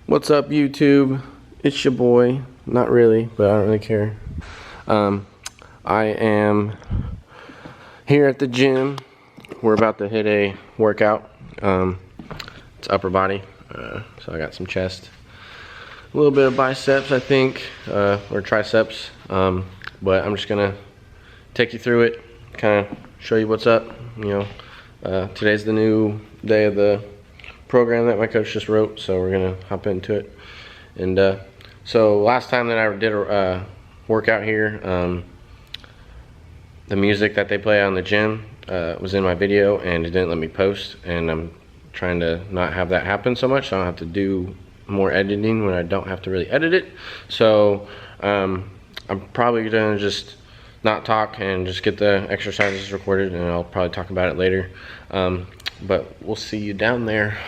What's up, YouTube? It's your boy. Not really, but I don't really care. I am here at the gym. We're about to hit a workout. It's upper body, so I got some chest, a little bit of biceps, I think, or triceps. But I'm just gonna take you through it, kind of show you what's up. You know, today's the new day of the program that my coach just wrote, so we're gonna hop into it. And so last time that I did a workout here, the music that they play on the gym was in my video and it didn't let me post, and I'm trying to not have that happen so much, so I don't have to do more editing when I don't have to really edit it. So I'm probably gonna just not talk and just get the exercises recorded, and I'll probably talk about it later. But we'll see you down there.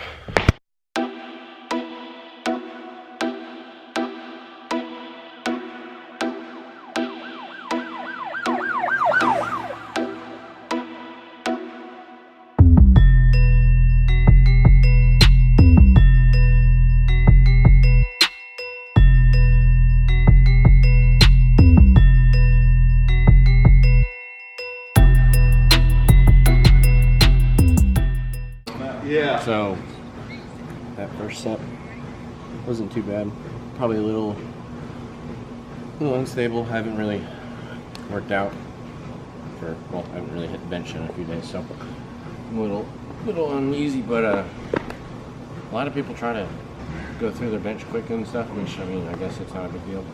Yeah. So that first set wasn't too bad. Probably a little unstable. I haven't really worked out for, well, I haven't really hit the bench in a few days, so I'm a little uneasy. But a lot of people try to go through their bench quick and stuff, which, I mean, I guess it's not a big deal.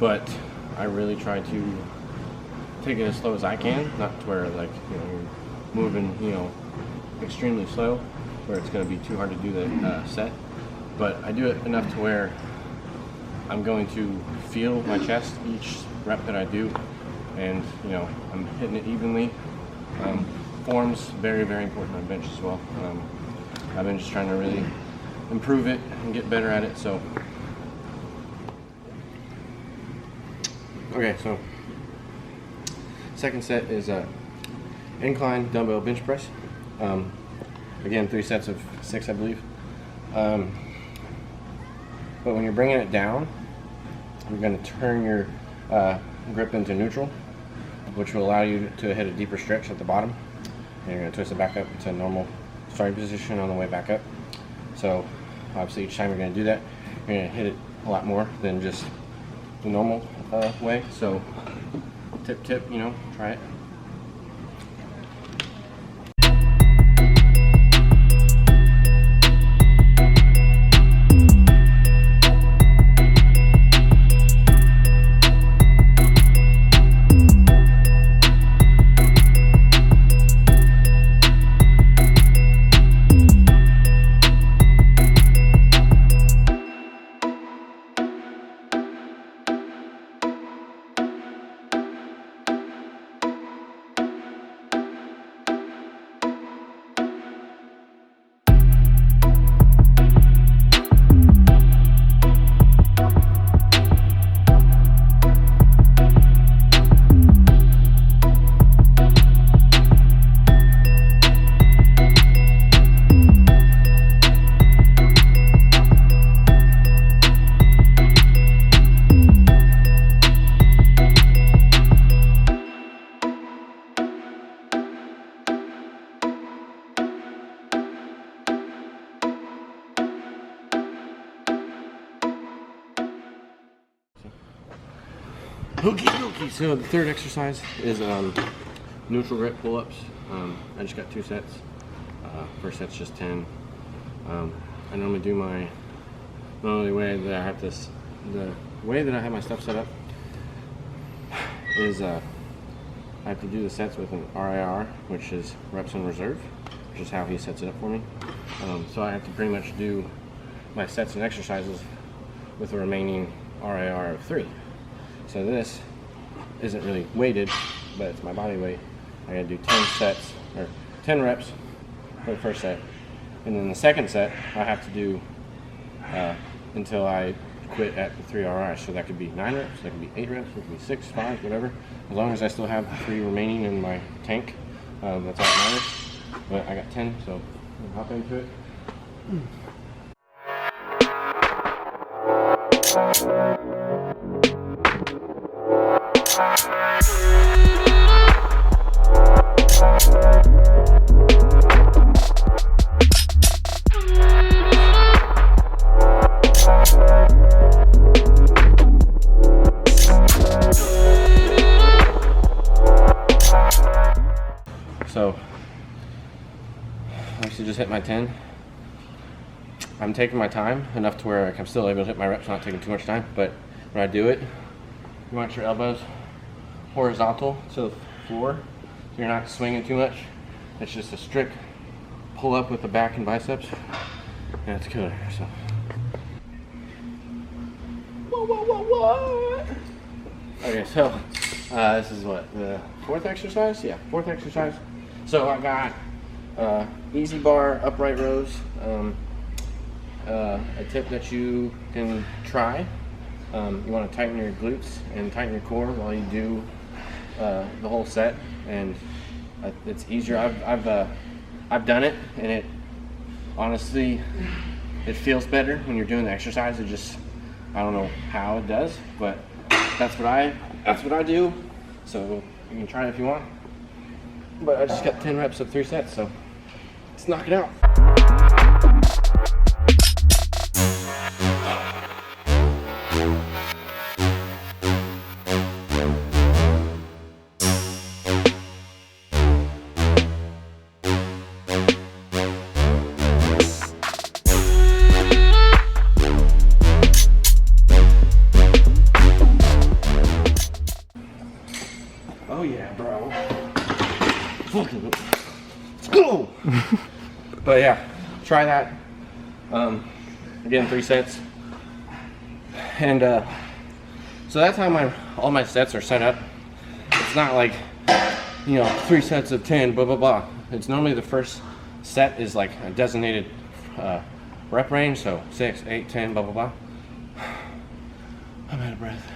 But I really try to take it as slow as I can, not to where, like, you know, you're moving, you know, extremely slow where it's going to be too hard to do the set, but I do it enough to where I'm going to feel my chest each rep that I do, and you know, I'm hitting it evenly. Form's very, very important on bench as well. I've been just trying to really improve it and get better at it. So okay, so second set is a incline dumbbell bench press. Again, 3 sets of 6, I believe. But when you're bringing it down, you're going to turn your grip into neutral, which will allow you to hit a deeper stretch at the bottom. And you're going to twist it back up to normal starting position on the way back up. So obviously each time you're going to do that, you're going to hit it a lot more than just the normal way. So tip, you know, try it. Okay, so the third exercise is neutral grip pull-ups. I just got 2 sets. First set's just 10. I normally do my, the only way that I have this, the way that I have my stuff set up is I have to do the sets with an RIR, which is reps in reserve, which is how he sets it up for me. So I have to pretty much do my sets and exercises with a remaining RIR of 3. So this isn't really weighted, but it's my body weight. I gotta do 10 sets, or 10 reps for the first set. And then the second set, I have to do until I quit at the 3 RIs. So that could be 9 reps, that could be 8 reps, it could be 6, 5, whatever. As long as I still have the 3 remaining in my tank, that's all that matters. But I got 10, so I'll hop into it. 10. I'm taking my time enough to where I'm still able to hit my reps, not taking too much time. But when I do it, you want your elbows horizontal to the floor, so you're not swinging too much. It's just a strict pull up with the back and biceps, and it's killer. So. Whoa. Okay, so this is what, the fourth exercise? Yeah, fourth exercise. So I got easy bar upright rows. A tip that you can try. You want to tighten your glutes and tighten your core while you do the whole set, and it's easier. I've done it, and it honestly it feels better when you're doing the exercise. It just, I don't know how it does, but that's what I do. So you can try it if you want. But I just got 10 reps of 3 sets, so let's knock it out. Oh yeah, bro. Let's go! But yeah, try that. Again, 3 sets. And so that's how all my sets are set up. It's not like, 3 sets of 10, blah, blah, blah. It's normally the first set is like a designated rep range, so 6, 8, 10, blah, blah, blah. I'm out of breath.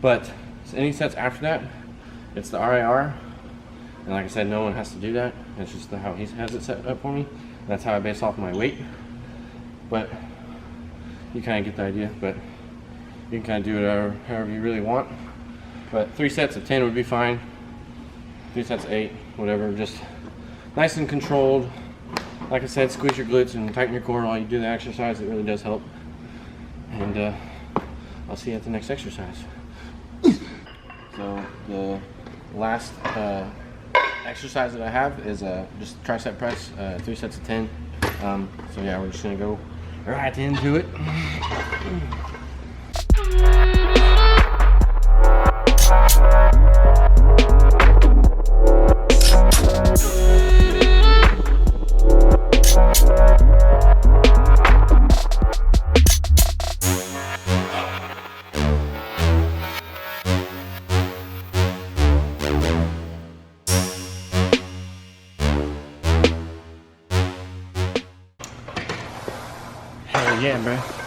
But any sets after that, it's the RIR, and like I said, no one has to do that. It's just how he has it set up for me. That's how I base off my weight. But you kind of get the idea. But you can kind of do it however you really want. But 3 sets of 10 would be fine. 3 sets of 8, whatever. Just nice and controlled. Like I said, squeeze your glutes and tighten your core while you do the exercise. It really does help. And I'll see you at the next exercise. So the last exercise that I have is just tricep press, 3 sets of 10. So yeah, we're just gonna go right into it. Hell yeah, bro.